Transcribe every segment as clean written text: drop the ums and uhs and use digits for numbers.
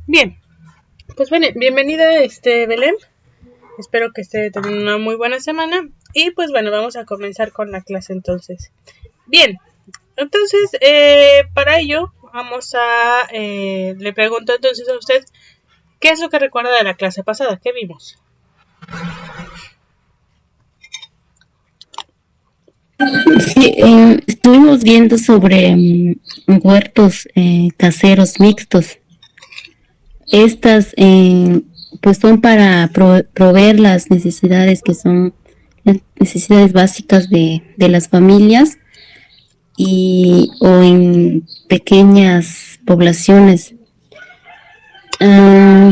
Bien, pues bueno, bienvenida Belén. Espero que esté teniendo una muy buena semana. Y pues bueno, vamos a comenzar con la clase entonces. Bien, entonces para ello le pregunto entonces a usted, ¿qué es lo que recuerda de la clase pasada? ¿Qué vimos? Sí, estuvimos viendo sobre huertos caseros mixtos. Estas pues son para proveer las necesidades que son las necesidades básicas de las familias o en pequeñas poblaciones. Ah,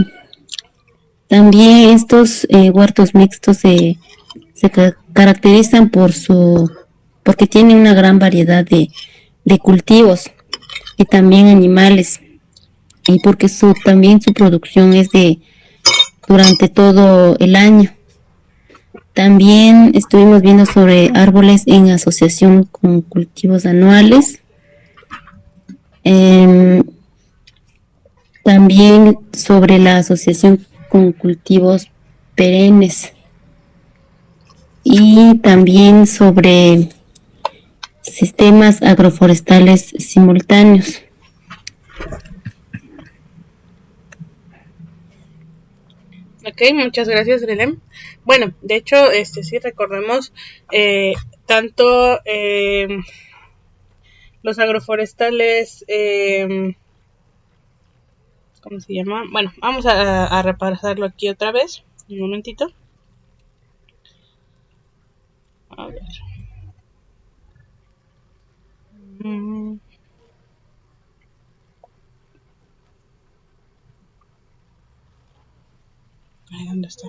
También estos huertos mixtos se caracterizan porque tienen una gran variedad de cultivos y también animales, y porque también su producción es durante todo el año. También estuvimos viendo sobre árboles en asociación con cultivos anuales. Eh, También sobre la asociación con cultivos perennes. Y también sobre sistemas agroforestales simultáneos. Ok, muchas gracias Belén. Bueno, de hecho, sí recordemos tanto los agroforestales, ¿cómo se llama? Bueno, vamos a repasarlo aquí otra vez. Un momentito. A ver. Mm, Ahí, ¿dónde está?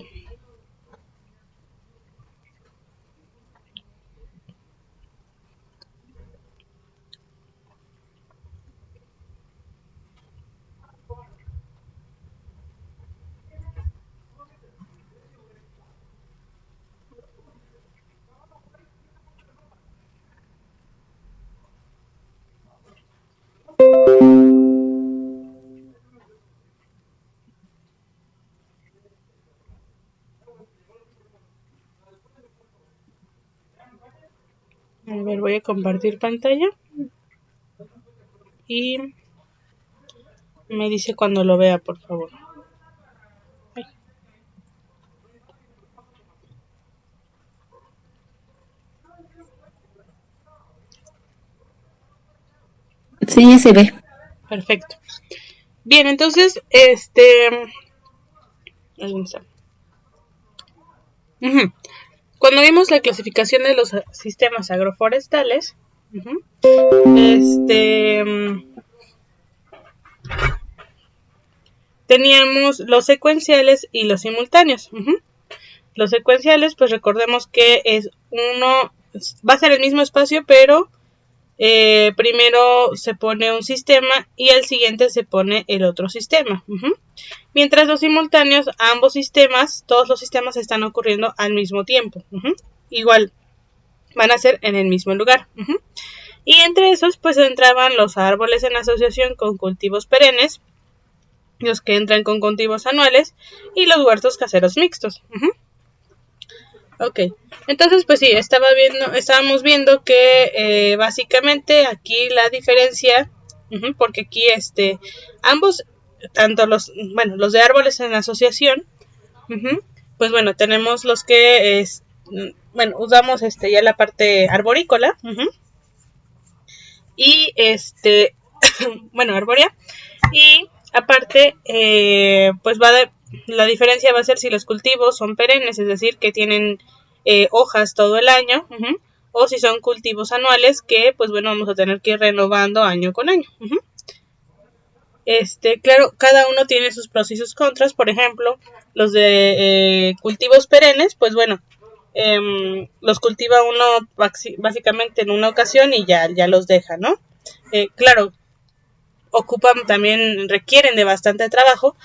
A ver, voy a compartir pantalla y me dice cuando lo vea, por favor. Ay. Sí, se ve. Perfecto. Bien, entonces, ¿dónde está? Ujú. Cuando vimos la clasificación de los sistemas agroforestales, ujú, teníamos los secuenciales y los simultáneos. Ujú. Los secuenciales, pues recordemos que va a ser el mismo espacio, pero primero se pone un sistema y al siguiente se pone el otro sistema. Uh-huh. Mientras los simultáneos, todos los sistemas están ocurriendo al mismo tiempo. Uh-huh. Igual, van a ser en el mismo lugar. Uh-huh. Y entre esos, pues entraban los árboles en asociación con cultivos perennes, los que entran con cultivos anuales y los huertos caseros mixtos. Uh-huh. Ok, entonces pues sí, estábamos viendo que básicamente aquí la diferencia, porque aquí ambos, tanto los de árboles en asociación, pues bueno, tenemos los que usamos ya la parte arborícola, y bueno, arbórea, y aparte, la diferencia va a ser si los cultivos son perennes, es decir, que tienen hojas todo el año, o si son cultivos anuales que, pues bueno, vamos a tener que ir renovando año con año. Claro, cada uno tiene sus pros y sus contras. Por ejemplo, los de cultivos perennes, pues bueno, los cultiva uno básicamente en una ocasión y ya los deja, ¿no? Claro, requieren de bastante trabajo.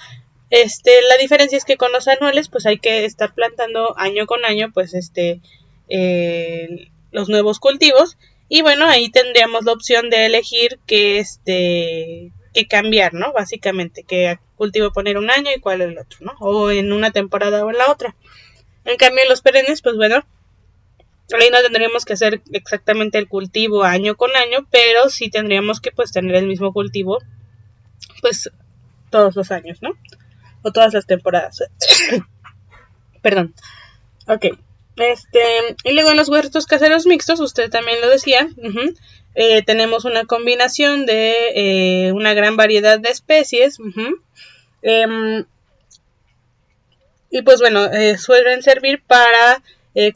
La diferencia es que con los anuales, pues hay que estar plantando año con año, pues los nuevos cultivos. Y bueno, ahí tendríamos la opción de elegir qué que cambiar, ¿no? Básicamente, qué cultivo poner un año y cuál el otro, ¿no? O en una temporada o en la otra. En cambio, en los perennes, pues bueno, ahí no tendríamos que hacer exactamente el cultivo año con año, pero sí tendríamos que pues tener el mismo cultivo pues todos los años, ¿no? O todas las temporadas. Perdón. Ok. Y luego en los huertos caseros mixtos, usted también lo decía, tenemos una combinación de una gran variedad de especies. Y pues bueno, suelen servir para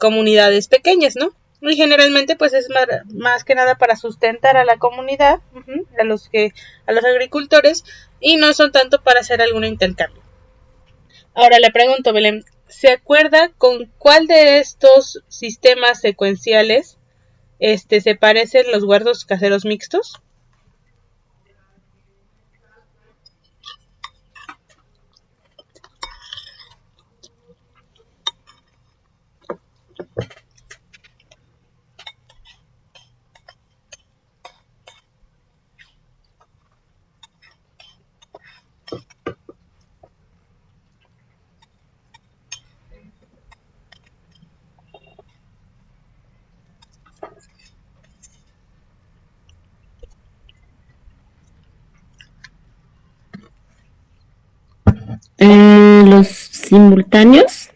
comunidades pequeñas, ¿no? Y generalmente pues es más que nada para sustentar a la comunidad, a los agricultores, y no son tanto para hacer algún intercambio. Ahora le pregunto, Belén, ¿se acuerda con cuál de estos sistemas secuenciales se parecen los huertos caseros mixtos? Los simultáneos.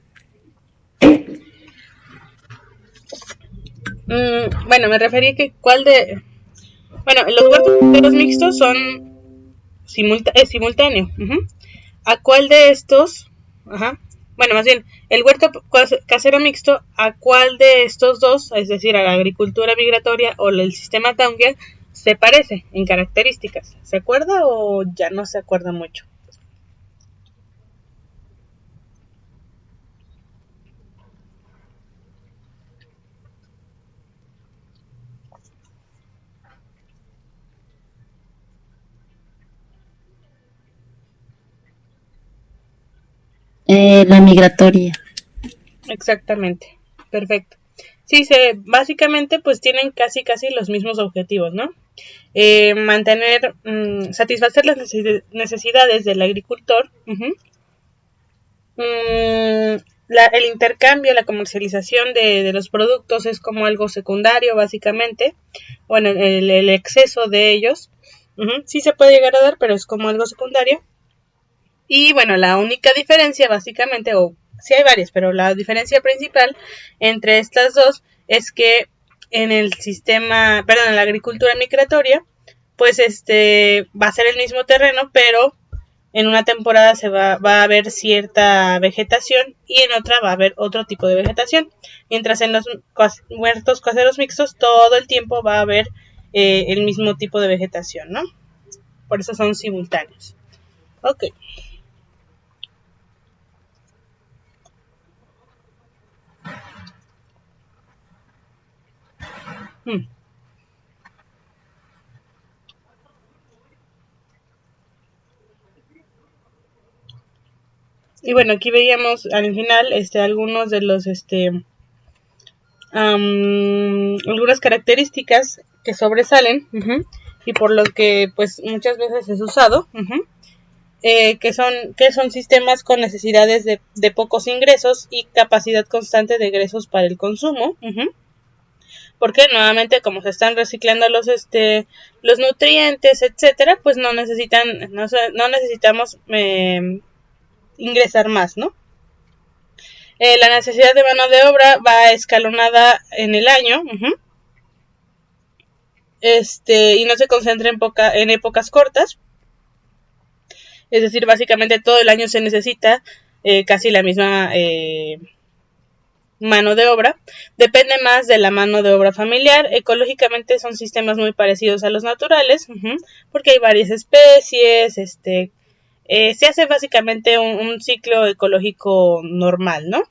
Bueno, me referí que cuál de... Bueno, los huertos mixtos son simultáneo. ¿A cuál de estos? Ajá. Bueno, más bien, el huerto casero mixto, ¿a cuál de estos dos, es decir, a la agricultura migratoria o el sistema Townsend, se parece en características? ¿Se acuerda o ya no se acuerda mucho? La migratoria. Exactamente. Perfecto. Sí, básicamente pues tienen casi los mismos objetivos, ¿no? Satisfacer las necesidades del agricultor. El intercambio, la comercialización de los productos es como algo secundario, básicamente. Bueno, el exceso de ellos. Sí se puede llegar a dar, pero es como algo secundario. Y bueno, la única diferencia, básicamente, o sí hay varias, pero la diferencia principal entre estas dos es que en el sistema, perdón, en la agricultura migratoria, pues va a ser el mismo terreno, pero en una temporada va a haber cierta vegetación y en otra va a haber otro tipo de vegetación. Mientras en los huertos caseros mixtos todo el tiempo va a haber el mismo tipo de vegetación, ¿no? Por eso son simultáneos. Ok. Y bueno, aquí veíamos al final algunos de los algunas características que sobresalen y por lo que pues muchas veces es usado, que son sistemas con necesidades de pocos ingresos y capacidad constante de egresos para el consumo, porque nuevamente como se están reciclando los nutrientes, etcétera, pues no necesitamos ingresar más, ¿no? La necesidad de mano de obra va escalonada en el año, y no se concentra en épocas cortas, es decir, básicamente todo el año se necesita casi la misma mano de obra. Depende más de la mano de obra familiar. Ecológicamente son sistemas muy parecidos a los naturales, porque hay varias especies, se hace básicamente un ciclo ecológico normal, ¿no?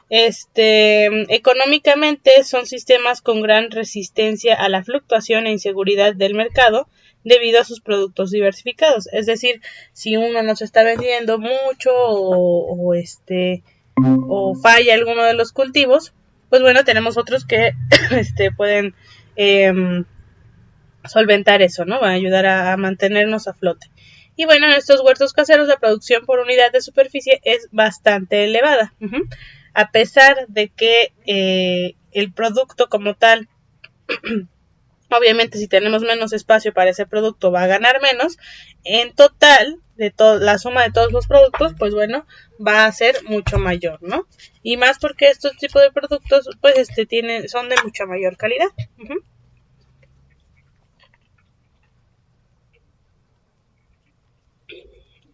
Económicamente son sistemas con gran resistencia a la fluctuación e inseguridad del mercado debido a sus productos diversificados. Es decir, si uno no se está vendiendo mucho o falla alguno de los cultivos, pues bueno, tenemos otros que pueden solventar eso, ¿no? Va a ayudar a mantenernos a flote. Y bueno, en estos huertos caseros la producción por unidad de superficie es bastante elevada. A pesar de que el producto como tal, obviamente si tenemos menos espacio para ese producto va a ganar menos, en total, de la suma de todos los productos, pues bueno, va a ser mucho mayor, ¿no? Y más porque estos tipos de productos, pues son de mucha mayor calidad.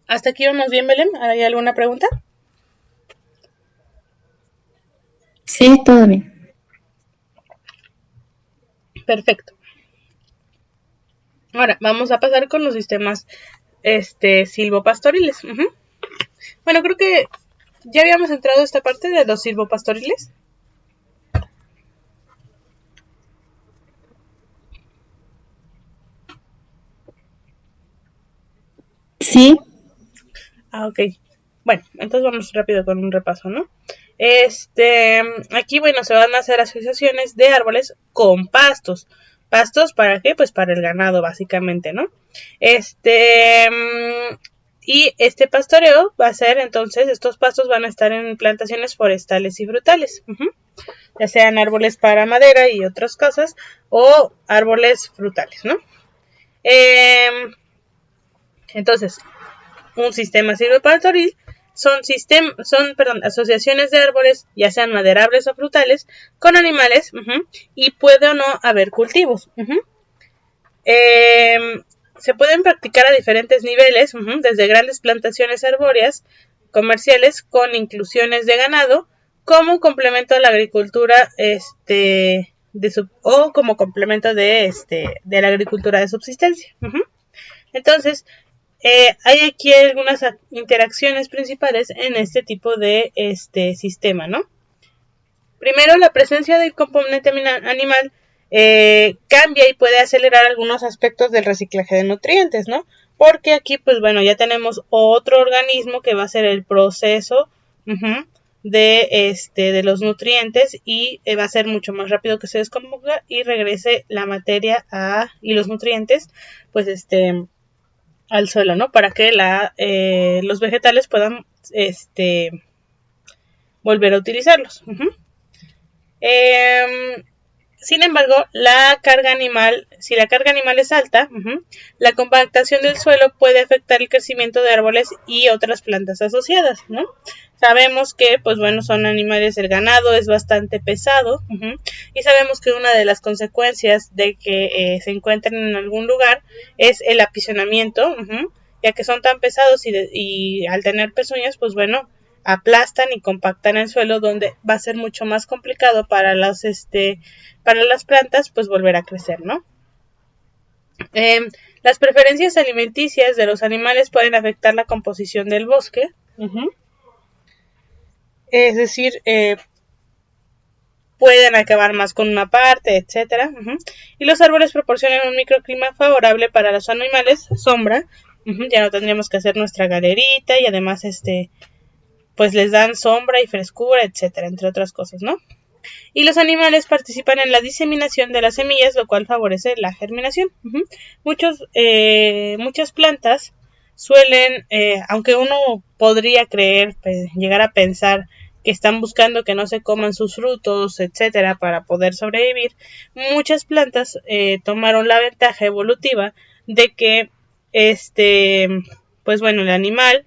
¿Hasta aquí vamos bien, Belén? ¿Hay alguna pregunta? Sí, todo bien. Perfecto. Ahora, vamos a pasar con los sistemas silvopastoriles. Bueno, creo que ya habíamos entrado a esta parte de los silvopastoriles. Sí, Ok. Bueno, entonces vamos rápido con un repaso, ¿no? Aquí, bueno, se van a hacer asociaciones de árboles con pastos. ¿Pastos para qué? Pues para el ganado, básicamente, ¿no? Y este pastoreo va a ser, entonces, estos pastos van a estar en plantaciones forestales y frutales. Ya sean árboles para madera y otras cosas, o árboles frutales, ¿no? Entonces, un sistema silvopastoril son asociaciones de árboles, ya sean maderables o frutales, con animales, y puede o no haber cultivos. Se pueden practicar a diferentes niveles, desde grandes plantaciones arbóreas comerciales con inclusiones de ganado, como complemento a la agricultura o como complemento de la agricultura de subsistencia. Entonces, hay aquí algunas interacciones principales en este tipo de sistema, ¿no? Primero, la presencia del componente animal cambia y puede acelerar algunos aspectos del reciclaje de nutrientes, ¿no? Porque aquí, pues bueno, ya tenemos otro organismo que va a hacer el proceso de los nutrientes y va a ser mucho más rápido que se descomponga y regrese la materia y los nutrientes, pues al suelo, ¿no? Para que los vegetales puedan volver a utilizarlos. Sin embargo, si la carga animal es alta, la compactación del suelo puede afectar el crecimiento de árboles y otras plantas asociadas, ¿no? Sabemos que, pues bueno, son animales, el ganado es bastante pesado, y sabemos que una de las consecuencias de que se encuentren en algún lugar es el apisonamiento, ya que son tan pesados y al tener pezuñas, pues bueno, aplastan y compactan el suelo, donde va a ser mucho más complicado para las plantas pues volver a crecer, ¿no? Las preferencias alimenticias de los animales pueden afectar la composición del bosque, es decir, pueden acabar más con una parte, etcétera, y los árboles proporcionan un microclima favorable para los animales, sombra, ya no tendríamos que hacer nuestra galerita y además pues les dan sombra y frescura, etcétera, entre otras cosas, ¿no? Y los animales participan en la diseminación de las semillas, lo cual favorece la germinación. Muchas plantas suelen, aunque uno podría creer, llegar a pensar que están buscando que no se coman sus frutos, etcétera, para poder sobrevivir, muchas plantas tomaron la ventaja evolutiva de que pues bueno, el animal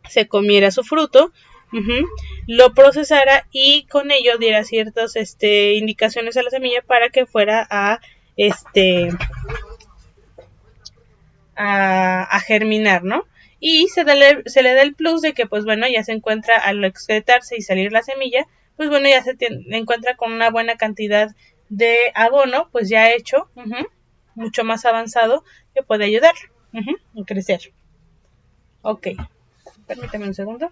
se comiera su fruto, lo procesara y con ello diera ciertas indicaciones a la semilla para que fuera a germinar, ¿no? Y se le da el plus de que, pues bueno, ya se encuentra al excretarse y salir la semilla, pues bueno, ya se encuentra con una buena cantidad de abono, pues ya hecho, mucho más avanzado, que puede ayudar a crecer. Ok, permítame un segundo.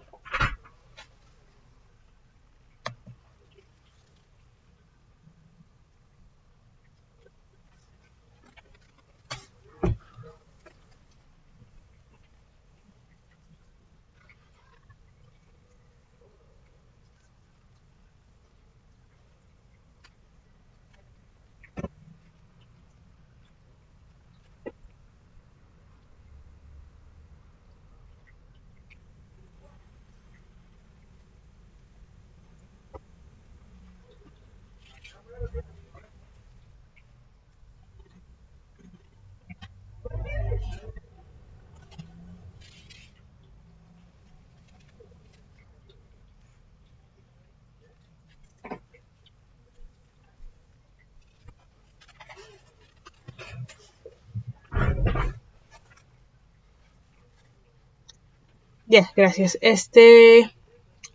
Ya, gracias.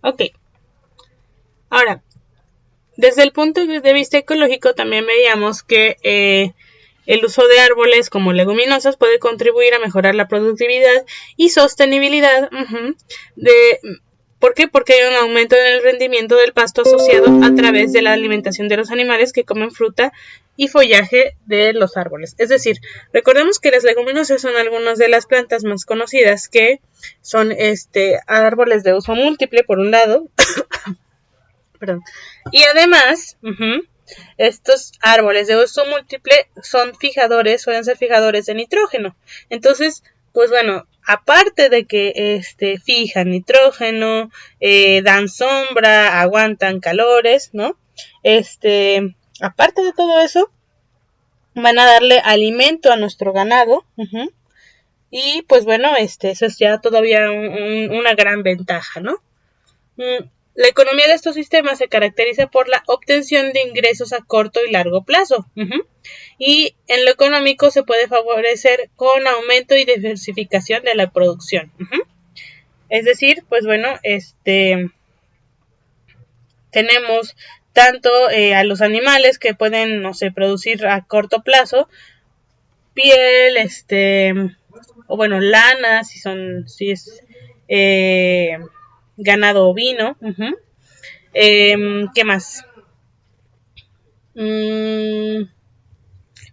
Ok. Ahora, desde el punto de vista ecológico también veíamos que el uso de árboles como leguminosas puede contribuir a mejorar la productividad y sostenibilidad. ¿Por qué? Porque hay un aumento en el rendimiento del pasto asociado a través de la alimentación de los animales que comen fruta y follaje de los árboles. Es decir, recordemos que las leguminosas son algunas de las plantas más conocidas que son árboles de uso múltiple por un lado. Perdón. Y además, estos árboles de uso múltiple suelen ser fijadores de nitrógeno. Entonces, pues bueno, aparte de que fijan nitrógeno, dan sombra, aguantan calores, ¿no? Aparte de todo eso, van a darle alimento a nuestro ganado. Y pues bueno, eso es ya todavía una gran ventaja, ¿no? La economía de estos sistemas se caracteriza por la obtención de ingresos a corto y largo plazo. Y en lo económico se puede favorecer con aumento y diversificación de la producción. Es decir, pues bueno, tenemos tanto a los animales que pueden, no sé, producir a corto plazo piel, o bueno, lana, si es ganado ovino. ¿Qué más?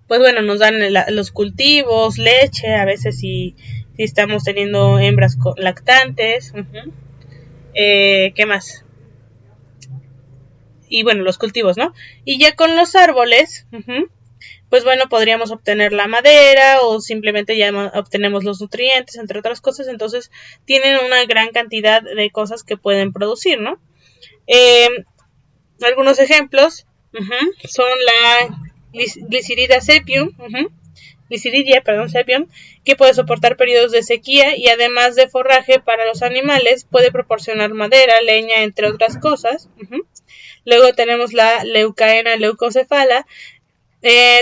Pues bueno, nos dan los cultivos, leche, a veces si estamos teniendo hembras lactantes. ¿Qué más? Y bueno, los cultivos, ¿no? Y ya con los árboles, pues bueno, podríamos obtener la madera o simplemente ya obtenemos los nutrientes, entre otras cosas. Entonces tienen una gran cantidad de cosas que pueden producir, ¿no? Algunos ejemplos son la Glyceridia sepium, sepium, que puede soportar periodos de sequía y además de forraje para los animales, puede proporcionar madera, leña, entre otras cosas. Luego tenemos la Leucaena leucocephala,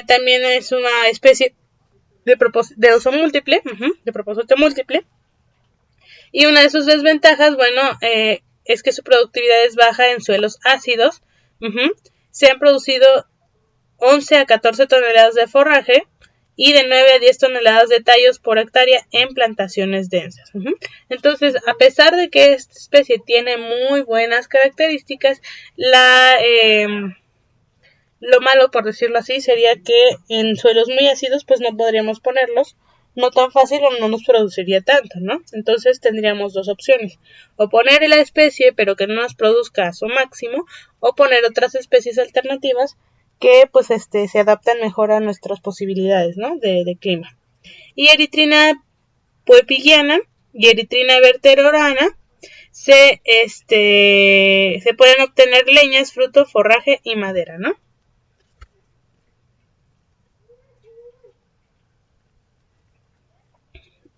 también es una especie de uso múltiple, de propósito múltiple. Y una de sus desventajas, bueno, es que su productividad es baja en suelos ácidos. Se han producido 11 a 14 toneladas de forraje y de 9 a 10 toneladas de tallos por hectárea en plantaciones densas. Entonces, a pesar de que esta especie tiene muy buenas características, lo malo, por decirlo así, sería que en suelos muy ácidos pues no podríamos ponerlos, no tan fácil o no nos produciría tanto, ¿no? Entonces tendríamos dos opciones, o poner la especie pero que no nos produzca a su máximo, o poner otras especies alternativas que pues se adaptan mejor a nuestras posibilidades, ¿no? de clima. Y Erythrina puepigiana y Erythrina vertebrata se pueden obtener leñas, fruto, forraje y madera, ¿no?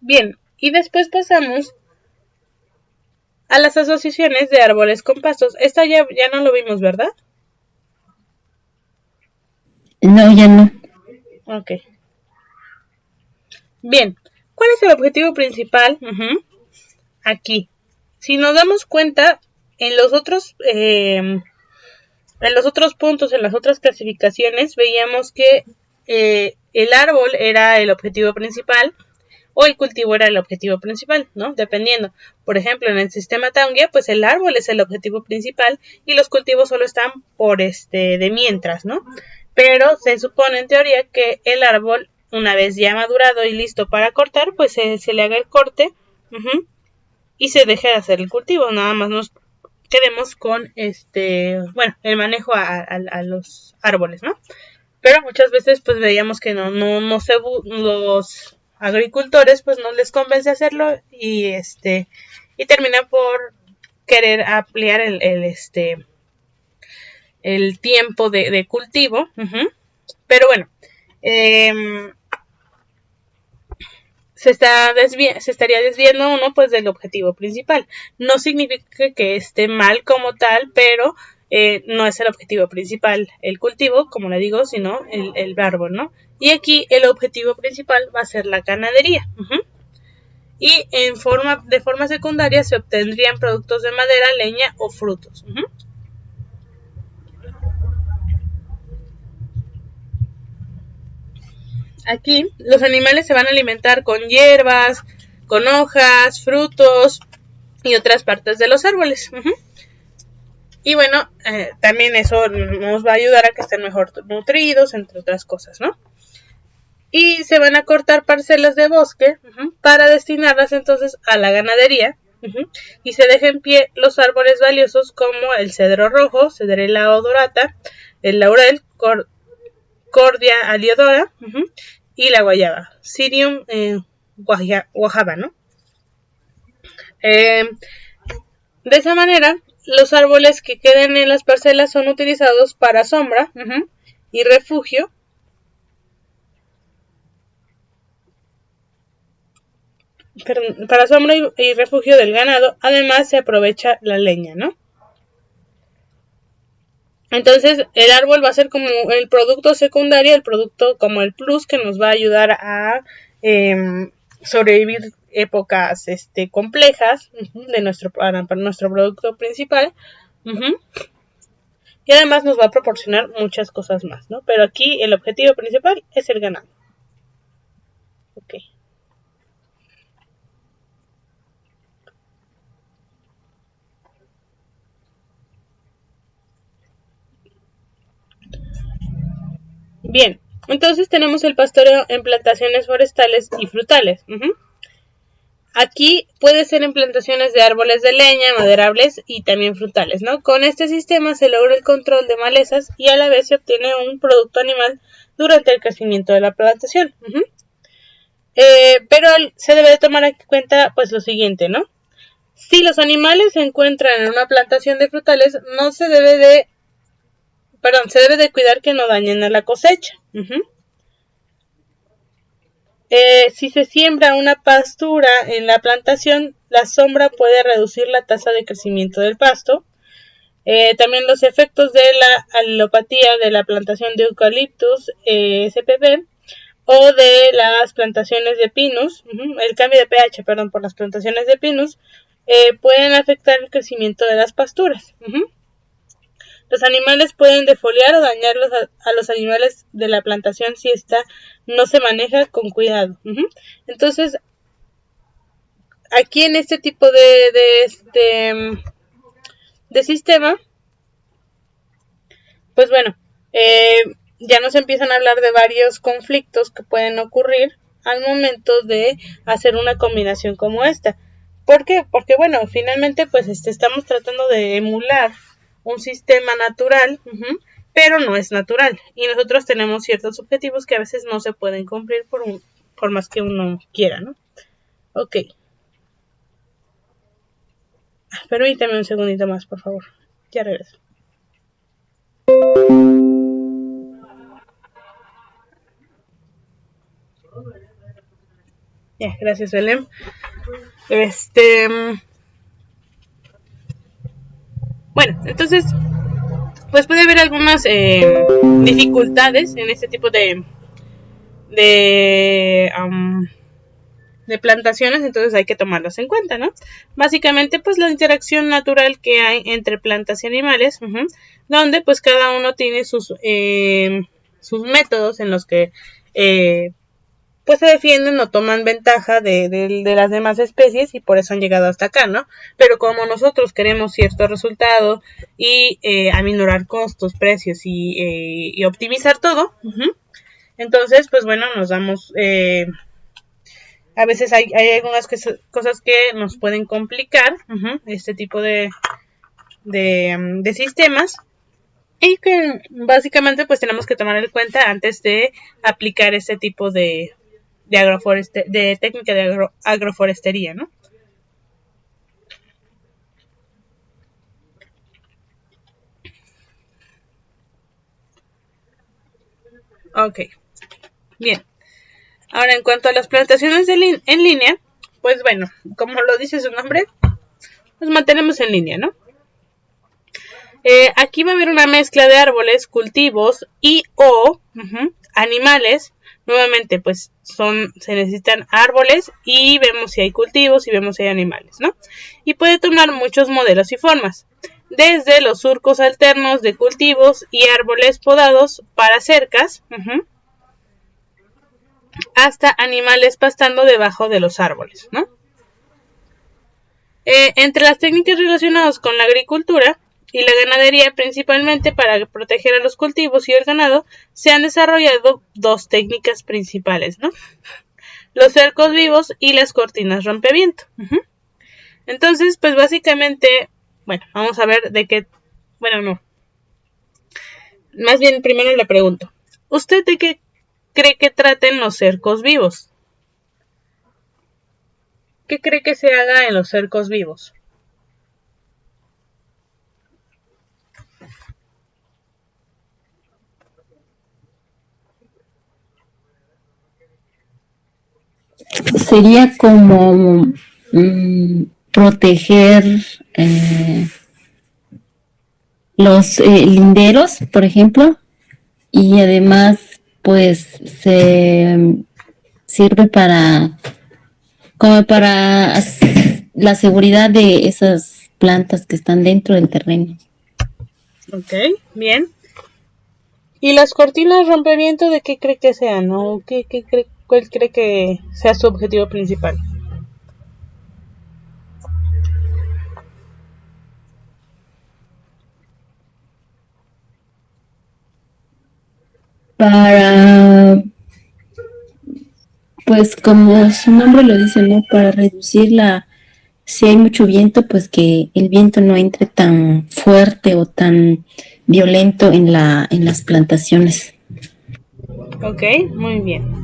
Bien, y después pasamos a las asociaciones de árboles con pastos. Esta ya no lo vimos, ¿verdad? No, ya no. Ok. Bien, ¿cuál es el objetivo principal? Aquí. Si nos damos cuenta, en los otros puntos, en las otras clasificaciones, veíamos que el árbol era el objetivo principal o el cultivo era el objetivo principal, ¿no? Dependiendo. Por ejemplo, en el sistema Taungia, pues el árbol es el objetivo principal y los cultivos solo están por de mientras, ¿no? Pero se supone en teoría que el árbol, una vez ya madurado y listo para cortar, pues se le haga el corte y se deje de hacer el cultivo. Nada más nos quedemos con el manejo a los árboles, ¿no? Pero muchas veces pues veíamos que los agricultores pues no les convence hacerlo y termina por querer ampliar el tiempo de cultivo. Pero bueno, se estaría desviando uno pues del objetivo principal. No significa que esté mal como tal, pero no es el objetivo principal el cultivo, como le digo, sino el árbol, ¿no? Y aquí el objetivo principal va a ser la ganadería. y de forma secundaria se obtendrían productos de madera, leña o frutos. Aquí los animales se van a alimentar con hierbas, con hojas, frutos y otras partes de los árboles. Y bueno, también eso nos va a ayudar a que estén mejor nutridos, entre otras cosas, ¿no? Y se van a cortar parcelas de bosque para destinarlas entonces a la ganadería. Y se deja en pie los árboles valiosos como el cedro rojo, Cedrela odorata, el laurel, Cordia aliodora, y la guayaba, Syrium guajaba, ¿no? De esa manera, los árboles que queden en las parcelas son utilizados para sombra y refugio. Para sombra y refugio del ganado. Además se aprovecha la leña, ¿no? Entonces el árbol va a ser como el producto secundario, el producto como el plus que nos va a ayudar a sobrevivir épocas complejas para nuestro producto principal. Y además nos va a proporcionar muchas cosas más, ¿no? Pero aquí el objetivo principal es el ganado. Ok. Bien, entonces tenemos el pastoreo en plantaciones forestales y frutales. Aquí puede ser en plantaciones de árboles de leña, maderables y también frutales, ¿no? Con este sistema se logra el control de malezas y a la vez se obtiene un producto animal durante el crecimiento de la plantación. Pero se debe de tomar en cuenta pues lo siguiente, ¿no? Si los animales se encuentran en una plantación de frutales, se debe de cuidar que no dañen a la cosecha. Si se siembra una pastura en la plantación, la sombra puede reducir la tasa de crecimiento del pasto. También los efectos de la alopatía de la plantación de Eucalyptus spp o de las plantaciones de pinus, el cambio de pH, por las plantaciones de pinus, pueden afectar el crecimiento de las pasturas. Los animales pueden defoliar o dañar a los animales de la plantación si esta no se maneja con cuidado. Entonces, aquí en este tipo de sistema, pues bueno, ya nos empiezan a hablar de varios conflictos que pueden ocurrir al momento de hacer una combinación como esta. ¿Por qué? Porque bueno, finalmente pues estamos tratando de emular un sistema natural, pero no es natural. Y nosotros tenemos ciertos objetivos que a veces no se pueden cumplir por más que uno quiera, ¿no? Ok. Permítame un segundito más, por favor. Ya regreso. Ya, gracias, Belén. Bueno, entonces pues puede haber algunas dificultades en este tipo de plantaciones, entonces hay que tomarlas en cuenta, ¿no? Básicamente, pues la interacción natural que hay entre plantas y animales, donde pues cada uno tiene sus métodos en los que pues se defienden o toman ventaja de las demás especies y por eso han llegado hasta acá, ¿no? Pero como nosotros queremos cierto resultado y aminorar costos, precios y optimizar todo, entonces pues bueno, nos damos... a veces hay algunas cosas que nos pueden complicar este tipo de sistemas y que básicamente pues tenemos que tomar en cuenta antes de aplicar este tipo de técnica de agroforestería, ¿no? Ok, bien. Ahora, en cuanto a las plantaciones en línea, pues bueno, como lo dice su nombre, nos mantenemos en línea, ¿no? Aquí va a haber una mezcla de árboles, cultivos y o animales Nuevamente, pues se necesitan árboles y vemos si hay cultivos y vemos si hay animales, ¿no? Y puede tomar muchos modelos y formas, desde los surcos alternos de cultivos y árboles podados para cercas, hasta animales pastando debajo de los árboles, ¿no? Entre las técnicas relacionadas con la agricultura y la ganadería, principalmente para proteger a los cultivos y el ganado, se han desarrollado dos técnicas principales, ¿no? Los cercos vivos y las cortinas rompeviento. Entonces, pues básicamente, bueno, vamos a ver de qué, bueno, no. Más bien, primero le pregunto, ¿usted de qué cree que traten los cercos vivos? ¿Qué cree que se haga en los cercos vivos? Sería como proteger los linderos, por ejemplo, y además pues se sirve como para la seguridad de esas plantas que están dentro del terreno. Ok, bien. ¿Y las cortinas rompeviento de qué cree que sean? ¿O cuál cree que sea su objetivo principal? Para, pues como su nombre lo dice, ¿no? Para reducir si hay mucho viento, pues que el viento no entre tan fuerte o tan violento en las plantaciones. Ok, muy bien.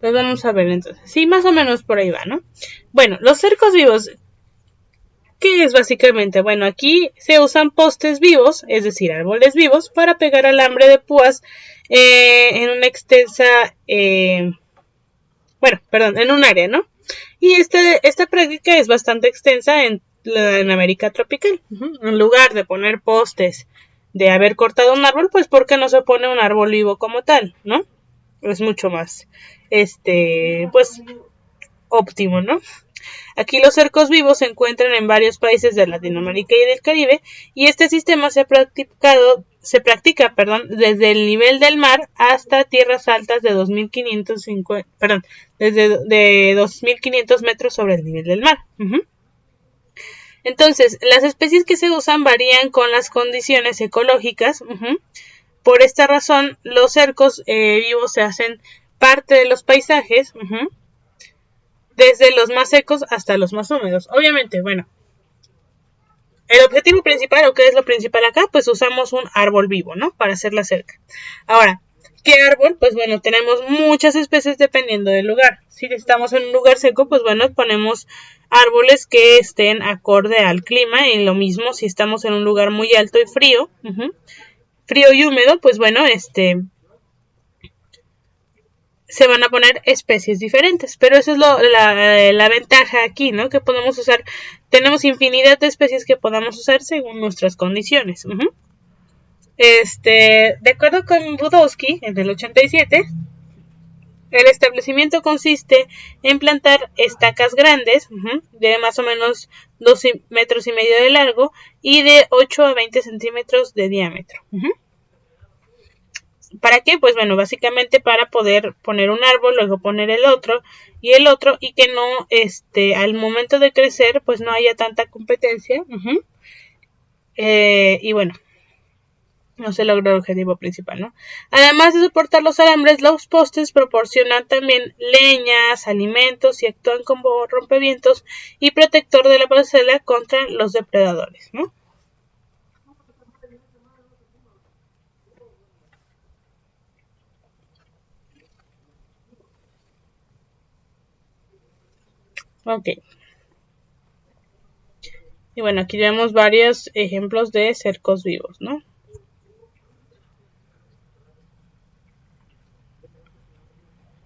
Pues vamos a ver entonces. Sí, más o menos por ahí va, ¿no? Bueno, los cercos vivos, ¿qué es básicamente? Bueno, aquí se usan postes vivos, es decir, árboles vivos, para pegar alambre de púas en una extensa, en un área, ¿no? Y esta práctica es bastante extensa en América tropical. En lugar de poner postes de haber cortado un árbol, pues ¿por qué no se pone un árbol vivo como tal, no? Es mucho más, pues, óptimo, ¿no? Aquí los cercos vivos se encuentran en varios países de Latinoamérica y del Caribe, y este sistema se practica, desde el nivel del mar hasta tierras altas de 2.500 metros sobre el nivel del mar. Entonces, las especies que se usan varían con las condiciones ecológicas. Por esta razón, los cercos vivos se hacen parte de los paisajes, desde los más secos hasta los más húmedos. Obviamente, bueno, el objetivo principal, o qué es lo principal acá, pues usamos un árbol vivo, ¿no? Para hacer la cerca. Ahora, ¿qué árbol? Pues bueno, tenemos muchas especies dependiendo del lugar. Si estamos en un lugar seco, pues bueno, ponemos árboles que estén acorde al clima, y lo mismo si estamos en un lugar muy alto y frío, frío y húmedo, pues bueno, se van a poner especies diferentes, pero eso es la ventaja aquí, ¿no? Que podemos usar, tenemos infinidad de especies que podamos usar según nuestras condiciones. De acuerdo con Budowski, en el 87, el establecimiento consiste en plantar estacas grandes, de más o menos 12 metros y medio de largo y de 8 a 20 centímetros de diámetro. ¿Para qué? Pues bueno, básicamente para poder poner un árbol, luego poner el otro, y que no, al momento de crecer, pues no haya tanta competencia. Y bueno, no se logra el objetivo principal, ¿no? Además de soportar los alambres, los postes proporcionan también leñas, alimentos y actúan como rompevientos y protector de la parcela contra los depredadores, ¿no? Ok. Y bueno, aquí vemos varios ejemplos de cercos vivos, ¿no?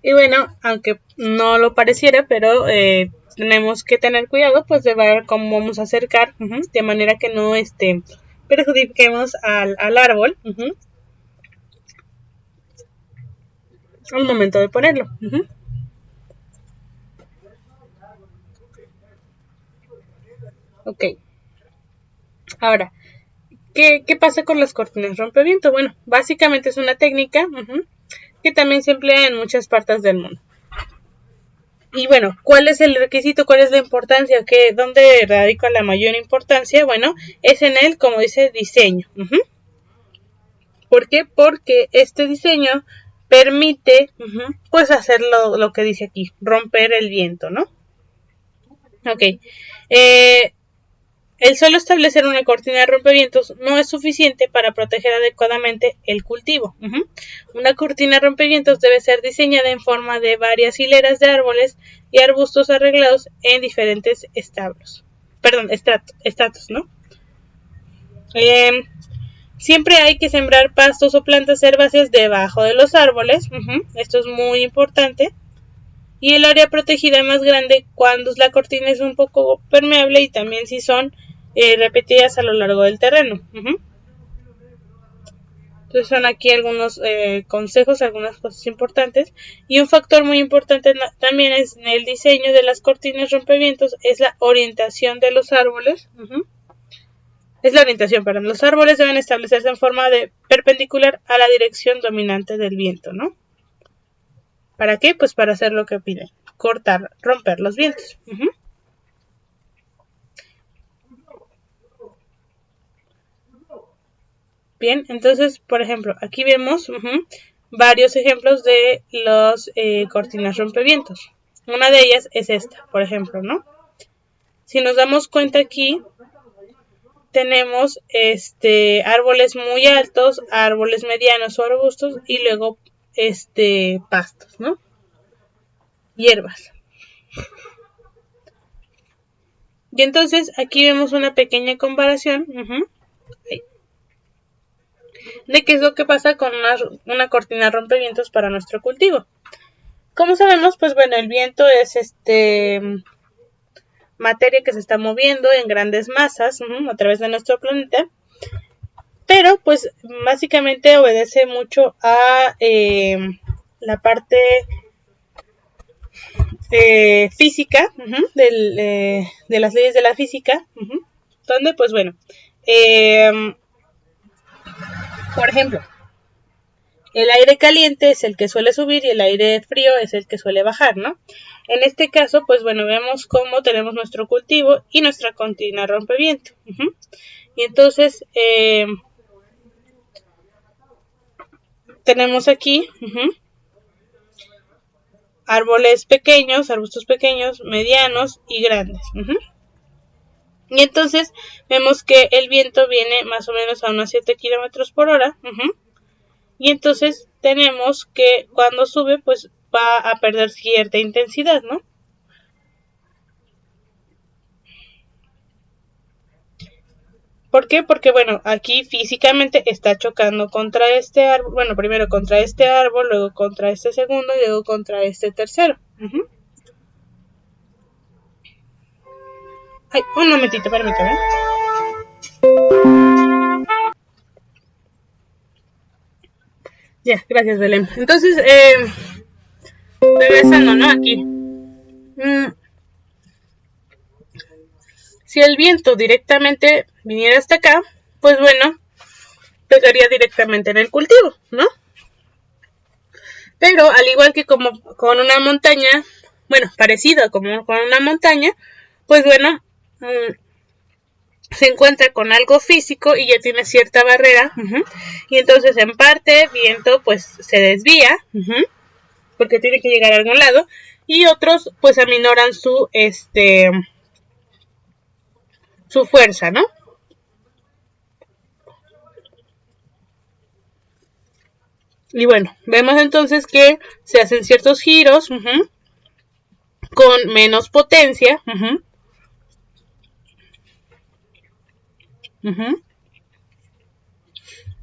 Y bueno, aunque no lo pareciera, pero tenemos que tener cuidado, pues de ver cómo vamos a acercar, de manera que no perjudiquemos al árbol. al momento de ponerlo. Ok. Ahora, ¿qué pasa con las cortinas rompeviento? Bueno, básicamente es una técnica que también se emplea en muchas partes del mundo. Y bueno, ¿cuál es el requisito? ¿Cuál es la importancia? ¿Dónde radica la mayor importancia? Bueno, es en el, como dice, diseño. ¿Por qué? Porque este diseño permite, pues hacer lo que dice aquí, romper el viento, ¿no? Ok. El solo establecer una cortina de rompevientos no es suficiente para proteger adecuadamente el cultivo. Una cortina de rompevientos debe ser diseñada en forma de varias hileras de árboles y arbustos arreglados en diferentes estratos, ¿no? Siempre hay que sembrar pastos o plantas herbáceas debajo de los árboles. Esto es muy importante. Y el área protegida más grande cuando la cortina es un poco permeable y también si son repetidas a lo largo del terreno. Entonces son aquí algunos consejos, algunas cosas importantes. Y un factor muy importante también es en el diseño de las cortinas rompevientos es la orientación de los árboles. Es la orientación, pero los árboles deben establecerse en forma de perpendicular a la dirección dominante del viento, ¿no? ¿Para qué? Pues para hacer lo que piden, romper los vientos. Bien, entonces, por ejemplo, aquí vemos varios ejemplos de las cortinas rompevientos. Una de ellas es esta, por ejemplo, ¿no? Si nos damos cuenta aquí, tenemos árboles muy altos, árboles medianos o arbustos y luego pastos, ¿no? Hierbas. Y entonces aquí vemos una pequeña comparación de qué es lo que pasa con una cortina rompevientos para nuestro cultivo. Como sabemos, pues bueno, el viento es materia que se está moviendo en grandes masas a través de nuestro planeta, pero pues básicamente obedece mucho a la parte física de las leyes de la física, donde pues bueno, por ejemplo, el aire caliente es el que suele subir y el aire frío es el que suele bajar, ¿no? En este caso, pues bueno, vemos cómo tenemos nuestro cultivo y nuestra cortina rompeviento. Y entonces, tenemos aquí árboles pequeños, arbustos pequeños, medianos y grandes. Y entonces vemos que el viento viene más o menos a unos 7 kilómetros por hora. Y entonces tenemos que cuando sube pues va a perder cierta intensidad, ¿no? ¿Por qué? Porque bueno, aquí físicamente está chocando contra este árbol, bueno, primero contra este árbol, luego contra este segundo y luego contra este tercero. Ay, un momentito, permítame. Ya, gracias Belén. Entonces, regresando, ¿no? Aquí. Si el viento directamente viniera hasta acá, pues bueno, pegaría directamente en el cultivo, ¿no? Pero al igual que como con una montaña, bueno, parecido como con una montaña, pues bueno, se encuentra con algo físico y ya tiene cierta barrera, y entonces en parte viento pues se desvía, porque tiene que llegar a algún lado, y otros pues aminoran su fuerza, ¿no? Y bueno, vemos entonces que se hacen ciertos giros con menos potencia.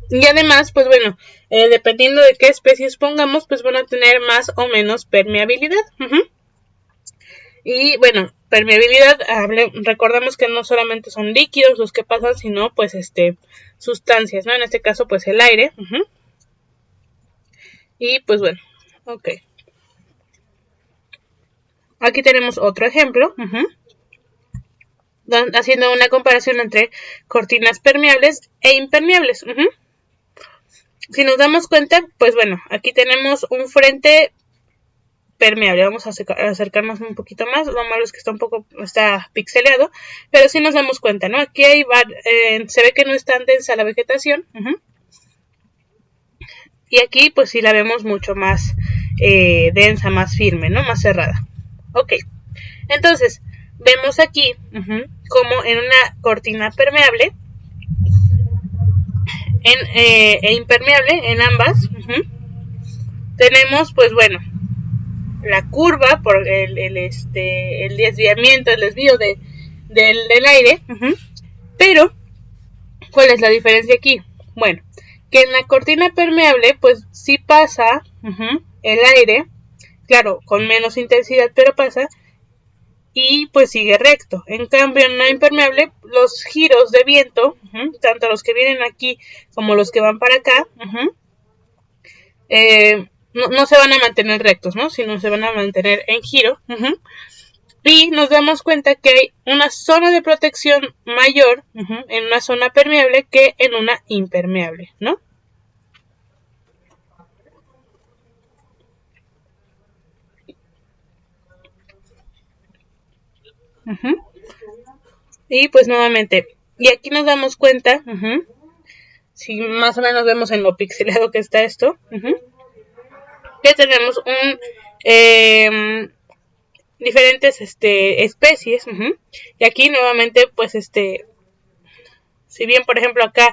Y además, pues bueno, dependiendo de qué especies pongamos, pues van a tener más o menos permeabilidad. Y bueno, permeabilidad, recordemos que no solamente son líquidos los que pasan, sino pues sustancias, ¿no? En este caso, pues el aire. Y pues bueno, Ok. Aquí tenemos otro ejemplo. Haciendo una comparación entre cortinas permeables e impermeables. Si nos damos cuenta, pues bueno, aquí tenemos un frente permeable. Vamos a acercarnos un poquito más. Lo malo es que está pixeleado, pero si nos damos cuenta, ¿no? Aquí se ve que no es tan densa la vegetación. Y aquí pues sí la vemos mucho más densa, más firme, ¿no? Más cerrada. Ok. Entonces, vemos aquí como en una cortina permeable e impermeable, en ambas, tenemos, pues bueno, la curva por el desviamiento, el desvío del aire, pero, ¿cuál es la diferencia aquí? Bueno, que en la cortina permeable, pues sí pasa el aire, claro, con menos intensidad, pero pasa, y pues sigue recto. En cambio, en la impermeable, los giros de viento, tanto los que vienen aquí como los que van para acá, no se van a mantener rectos, ¿no? Sino se van a mantener en giro. Y nos damos cuenta que hay una zona de protección mayor en una zona permeable que en una impermeable, ¿no? Y pues nuevamente, y aquí nos damos cuenta, si más o menos vemos en lo pixelado que está esto, que tenemos diferentes especies, y aquí nuevamente pues si bien por ejemplo acá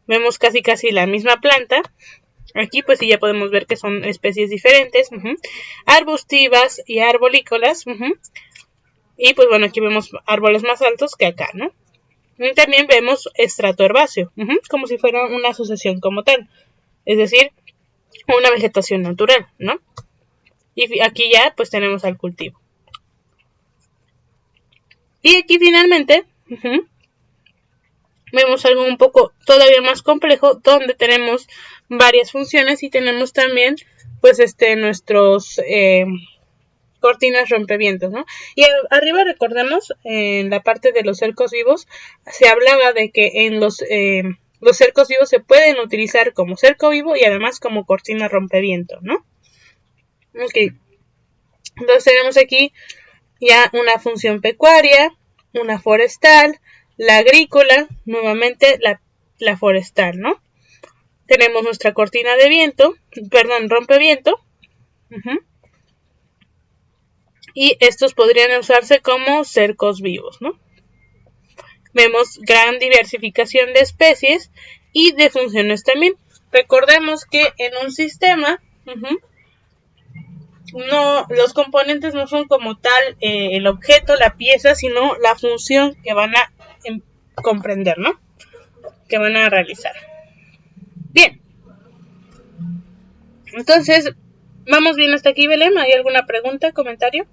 vemos casi la misma planta, aquí pues sí ya podemos ver que son especies diferentes, arbustivas y arborícolas, y pues bueno, aquí vemos árboles más altos que acá, ¿no? Y también vemos estrato herbáceo, como si fuera una sucesión como tal, es decir, una vegetación natural, ¿no? Y aquí ya pues tenemos al cultivo. Y aquí finalmente vemos algo un poco todavía más complejo, donde tenemos varias funciones y tenemos también pues nuestros cortinas rompevientos, ¿no? Y arriba recordemos, en la parte de los cercos vivos, se hablaba de que en los cercos vivos se pueden utilizar como cerco vivo y además como cortina rompeviento, ¿no? Ok. Entonces tenemos aquí ya una función pecuaria, una forestal, la agrícola, nuevamente la forestal, ¿no? Tenemos nuestra cortina de viento, rompeviento, y estos podrían usarse como cercos vivos, ¿no? Vemos gran diversificación de especies y de funciones también. Recordemos que en un sistema, los componentes no son como tal el objeto, la pieza, sino la función que van a comprender, ¿no? Que van a realizar. Bien. Entonces, ¿vamos bien hasta aquí, Belén? ¿Hay alguna pregunta, comentario?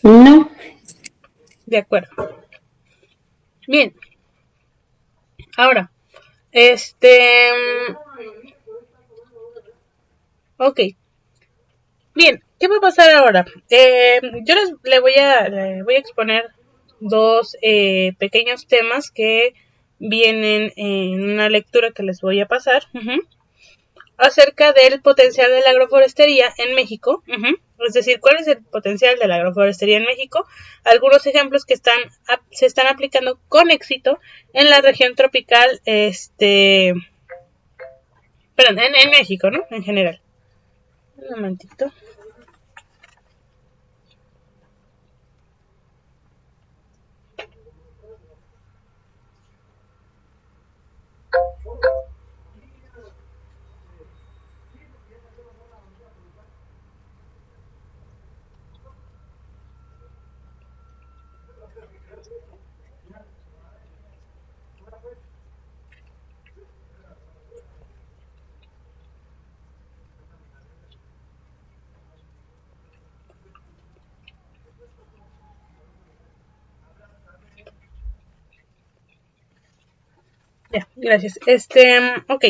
No. De acuerdo. Bien. Ahora, ok. Bien, ¿qué va a pasar ahora? Yo le voy a exponer dos pequeños temas que vienen en una lectura que les voy a pasar acerca del potencial de la agroforestería en México. Es decir, ¿cuál es el potencial de la agroforestería en México? Algunos ejemplos que se están aplicando con éxito en la región tropical, perdón, en México, ¿no? En general. Un momentito. Ya, gracias. Ok.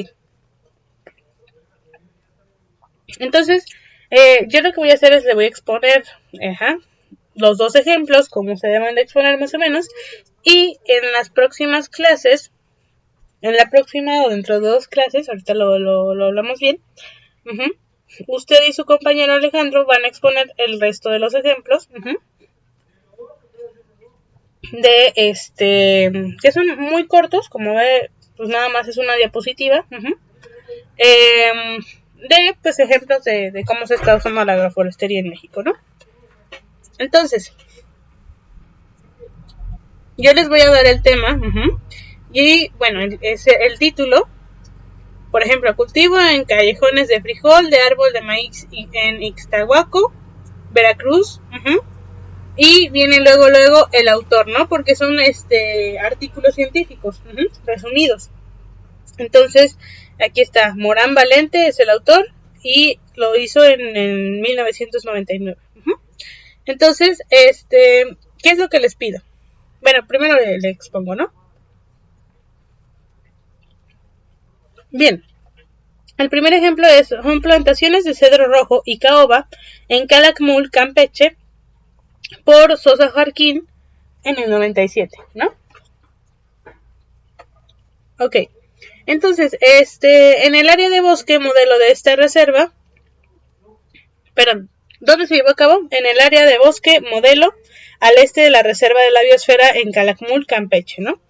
Entonces, yo lo que voy a hacer es le voy a exponer los dos ejemplos, cómo se deben de exponer más o menos, y en las próximas clases, en la próxima o dentro de 2 clases, ahorita lo hablamos bien, usted y su compañero Alejandro van a exponer el resto de los ejemplos, de que son muy cortos, como ve, pues nada más es una diapositiva, de pues ejemplos de cómo se está usando la agroforestería en México, ¿no? Entonces, yo les voy a dar el tema, y bueno, el título, por ejemplo, cultivo en callejones de frijol, de árbol de maíz en Ixtahuaco, Veracruz, y viene luego el autor, ¿no? Porque son artículos científicos, resumidos. Entonces, aquí está, Morán Valente es el autor y lo hizo en 1999. Entonces, ¿qué es lo que les pido? Bueno, primero le expongo, ¿no? Bien, el primer ejemplo son plantaciones de cedro rojo y caoba en Calakmul, Campeche, por Sosa Jarquín en el 97, ¿no? Ok, entonces, en el área de bosque modelo de esta reserva, ¿dónde se llevó a cabo? En el área de bosque modelo al este de la reserva de la biosfera en Calakmul, Campeche, ¿no?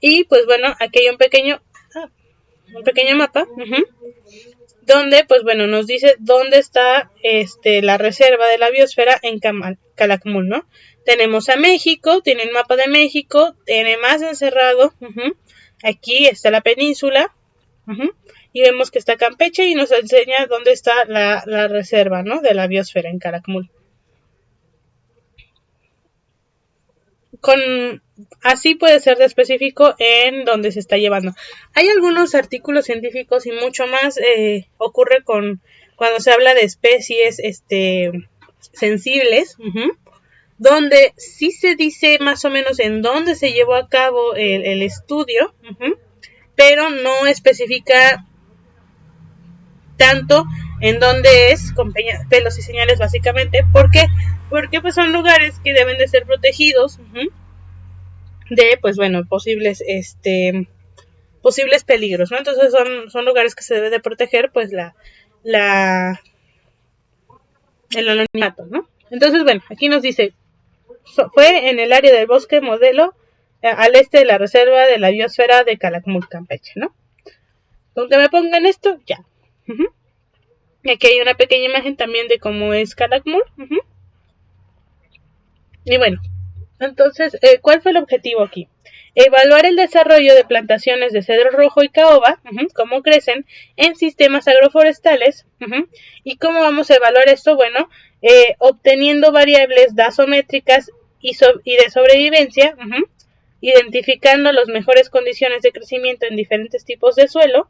Y pues bueno, aquí hay un pequeño mapa, donde pues bueno nos dice dónde está la reserva de la biosfera en Calakmul, ¿no? Tenemos a México, tiene el mapa de México, tiene más encerrado, aquí está la península, y vemos que está Campeche y nos enseña dónde está la reserva, ¿no? De la biosfera en Calakmul. Así puede ser de específico en donde se está llevando. Hay algunos artículos científicos y mucho más ocurre cuando se habla de especies sensibles, donde sí se dice más o menos en dónde se llevó a cabo el estudio, pero no especifica tanto en dónde es, con pelos y señales básicamente. ¿Por qué? Porque pues son lugares que deben de ser protegidos, de pues bueno, posibles peligros, ¿no? Entonces son lugares que se debe de proteger pues el anonimato, ¿no? Entonces bueno, aquí nos dice, fue en el área del bosque modelo al este de la reserva de la biosfera de Calakmul, Campeche, ¿no? Con que me pongan esto, ya. Y aquí hay una pequeña imagen también de cómo es Calakmul. Y bueno, entonces, ¿cuál fue el objetivo aquí? Evaluar el desarrollo de plantaciones de cedro rojo y caoba, cómo crecen en sistemas agroforestales. ¿Y cómo vamos a evaluar esto? Bueno, obteniendo variables dasométricas y de sobrevivencia, identificando las mejores condiciones de crecimiento en diferentes tipos de suelo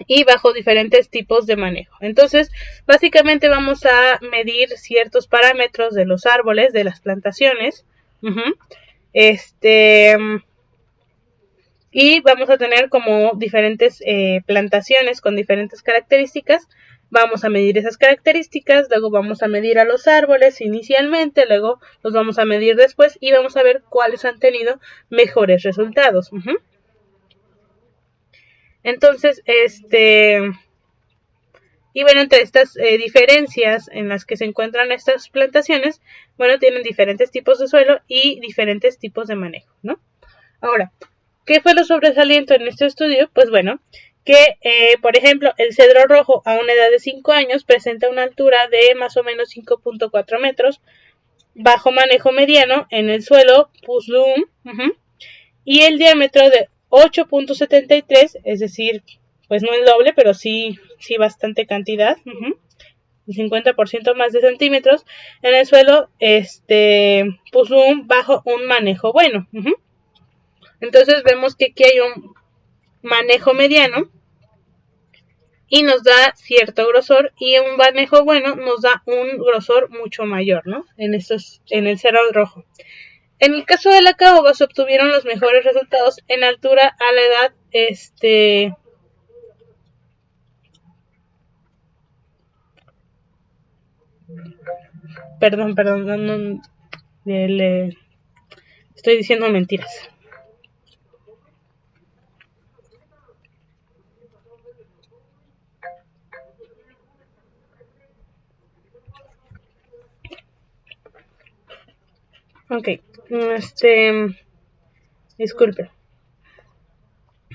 y bajo diferentes tipos de manejo. Entonces, básicamente vamos a medir ciertos parámetros de los árboles, de las plantaciones, y vamos a tener como diferentes plantaciones con diferentes características. Vamos a medir esas características, luego vamos a medir a los árboles inicialmente, luego los vamos a medir después y vamos a ver cuáles han tenido mejores resultados. Entonces, y bueno, entre estas diferencias en las que se encuentran estas plantaciones, bueno, tienen diferentes tipos de suelo y diferentes tipos de manejo, ¿no? Ahora, ¿qué fue lo sobresaliente en este estudio? Pues bueno, que por ejemplo, el cedro rojo a una edad de 5 años presenta una altura de más o menos 5.4 metros, bajo manejo mediano en el suelo Puslum, y el diámetro de 8.73, es decir, pues no el doble, pero sí bastante cantidad, el 50% más de centímetros, en el suelo, Puslum bajo un manejo bueno. Entonces vemos que aquí hay un manejo mediano y nos da cierto grosor, y un manejo bueno nos da un grosor mucho mayor, ¿no? En el cedro rojo. En el caso de la caoba se obtuvieron los mejores resultados en altura a la edad perdón, le estoy diciendo mentiras. Ok, disculpe.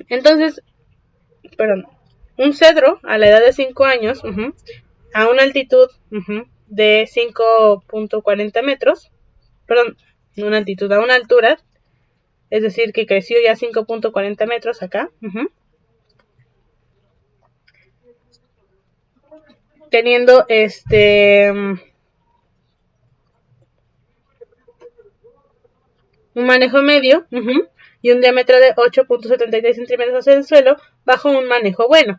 Entonces, perdón, un cedro a la edad de 5 años, a una altitud de 5.40 metros, perdón, una altitud, a una altura, es decir, que creció ya 5.40 metros acá, teniendo un manejo medio, y un diámetro de 8.73 centímetros hacia el suelo, bajo un manejo bueno.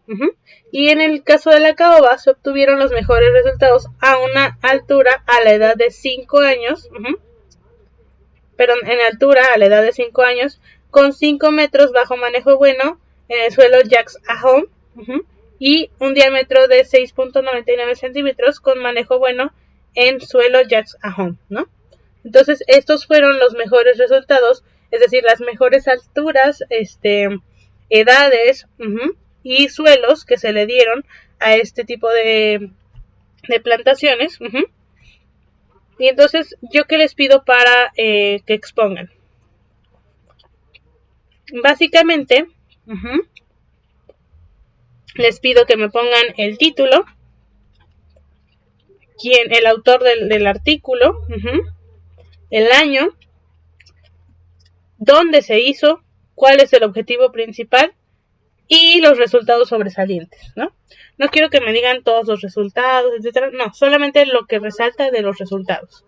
Y en el caso de la caoba, se obtuvieron los mejores resultados a una altura a la edad de 5 años, en altura a la edad de 5 años, con 5 metros bajo manejo bueno en el suelo Jacques Ahon, y un diámetro de 6.99 centímetros con manejo bueno en suelo Jacques Ahon, ¿no? Entonces, estos fueron los mejores resultados, es decir, las mejores alturas, edades y suelos que se le dieron a este tipo de plantaciones. Y entonces, ¿yo qué les pido para que expongan? Básicamente, les pido que me pongan el título, el autor del artículo, el año, dónde se hizo, cuál es el objetivo principal y los resultados sobresalientes, ¿no? No quiero que me digan todos los resultados, etcétera, no, solamente lo que resalta de los resultados.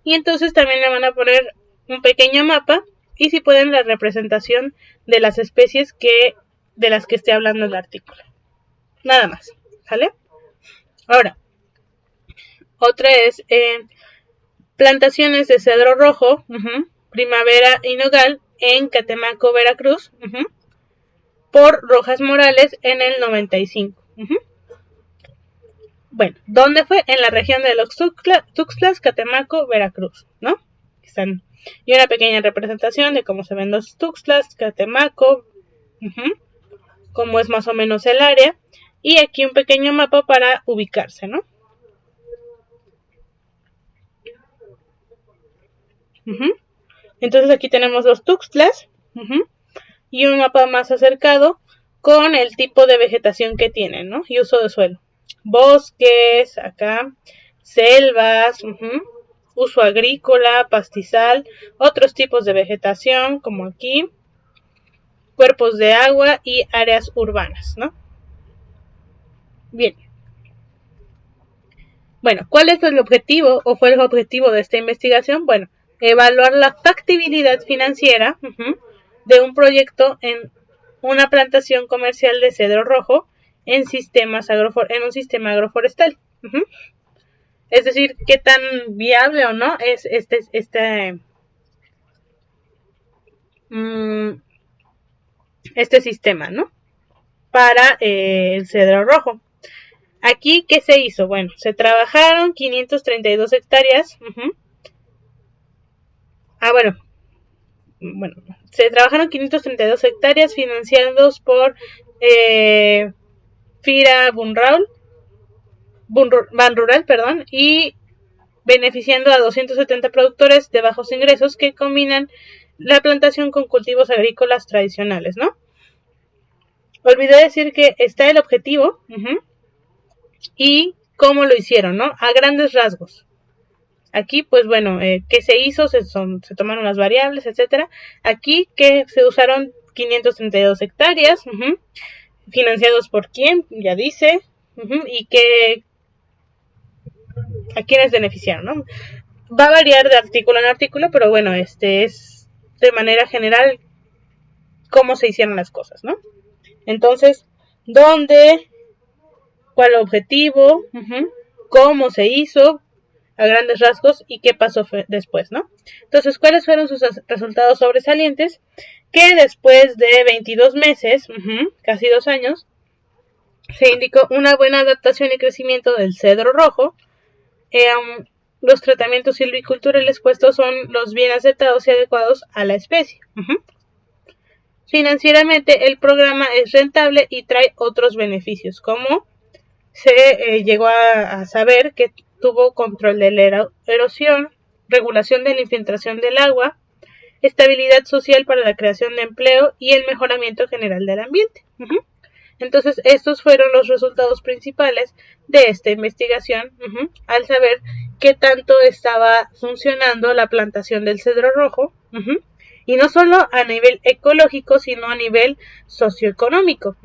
Y entonces también le van a poner un pequeño mapa y si pueden la representación de las especies de las que esté hablando el artículo. Nada más, ¿sale? Ahora, otra es plantaciones de cedro rojo, primavera y nogal en Catemaco, Veracruz, por Rojas Morales en el 95. Bueno, ¿dónde fue? En la región de los Tuxtlas, Catemaco, Veracruz, ¿no? Están. Y una pequeña representación de cómo se ven los Tuxtlas, Catemaco, cómo es más o menos el área, y aquí un pequeño mapa para ubicarse, ¿no? Entonces aquí tenemos los Tuxtlas, y un mapa más acercado con el tipo de vegetación que tienen, ¿no? Y uso de suelo. Bosques, acá, selvas, uso agrícola, pastizal, otros tipos de vegetación, como aquí, cuerpos de agua y áreas urbanas, ¿no? Bien. Bueno, ¿cuál es el objetivo o fue el objetivo de esta investigación? Bueno, evaluar la factibilidad financiera de un proyecto en una plantación comercial de cedro rojo en un sistema agroforestal. Es decir, qué tan viable o no es este sistema, ¿no? Para el cedro rojo. Aquí, ¿qué se hizo? Bueno, se trabajaron 532 hectáreas. Se trabajaron 532 hectáreas financiados por FIRA Banrural, y beneficiando a 270 productores de bajos ingresos que combinan la plantación con cultivos agrícolas tradicionales, ¿no? Olvidé decir que está el objetivo y cómo lo hicieron, ¿no? A grandes rasgos. Aquí, pues bueno, ¿qué se hizo? Se tomaron las variables, etcétera. Aquí que se usaron 532 hectáreas, financiados por quién, ya dice, y a quiénes beneficiaron, ¿no? Va a variar de artículo en artículo, pero bueno, es de manera general cómo se hicieron las cosas, ¿no? Entonces, ¿dónde? ¿Cuál objetivo? ¿Cómo se hizo? a grandes rasgos y qué pasó después, ¿no? Entonces, ¿cuáles fueron sus resultados sobresalientes? Que después de 22 meses, casi 2 años, se indicó una buena adaptación y crecimiento del cedro rojo. Los tratamientos silviculturales puestos son los bien aceptados y adecuados a la especie. Financieramente, el programa es rentable y trae otros beneficios, como se llegó a saber que tuvo control de la erosión, regulación de la infiltración del agua, estabilidad social para la creación de empleo y el mejoramiento general del ambiente. Entonces, estos fueron los resultados principales de esta investigación, al saber qué tanto estaba funcionando la plantación del cedro rojo, y no solo a nivel ecológico, sino a nivel socioeconómico.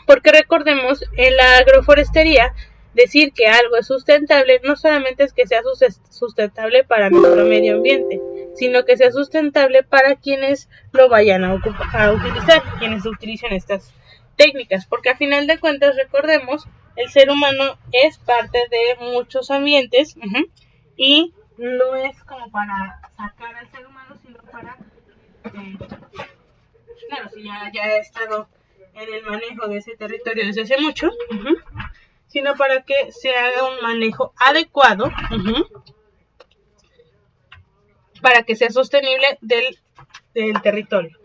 Porque recordemos, en la agroforestería, decir que algo es sustentable no solamente es que sea sustentable para nuestro medio ambiente, sino que sea sustentable para quienes lo vayan a utilizar, quienes utilicen estas técnicas, porque a final de cuentas, recordemos, el ser humano es parte de muchos ambientes, y no es como para sacar al ser humano, sino para, claro, si ya ha estado en el manejo de ese territorio desde hace mucho, sino para que se haga un manejo adecuado, para que sea sostenible del territorio.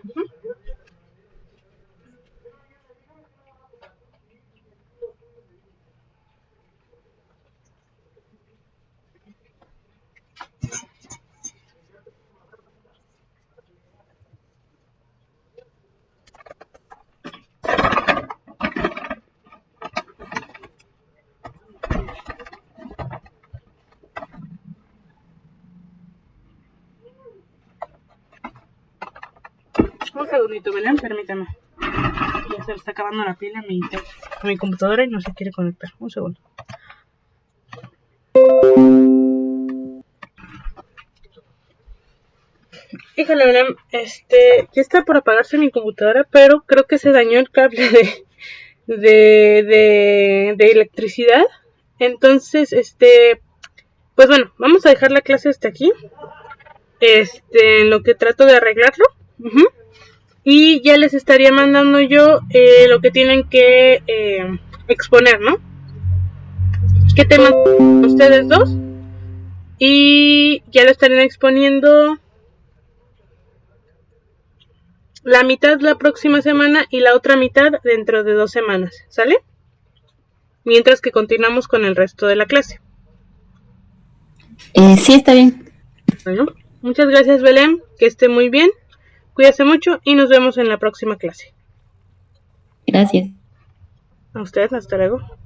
Un segundito, Belén, permítame. Ya se le está acabando la pila a mi computadora y no se quiere conectar. Un segundo. Híjole, Belén, ya está por apagarse mi computadora, pero creo que se dañó el cable de electricidad. Entonces, pues bueno, vamos a dejar la clase hasta aquí. En lo que trato de arreglarlo. Y ya les estaría mandando yo lo que tienen que exponer, ¿no? ¿Qué temas ustedes dos? Y ya lo estarían exponiendo la mitad la próxima semana y la otra mitad dentro de 2 semanas, ¿sale? Mientras que continuamos con el resto de la clase. Sí, está bien. Bueno, muchas gracias, Belén, que esté muy bien, cuídate mucho y nos vemos en la próxima clase. Gracias. A ustedes, hasta luego.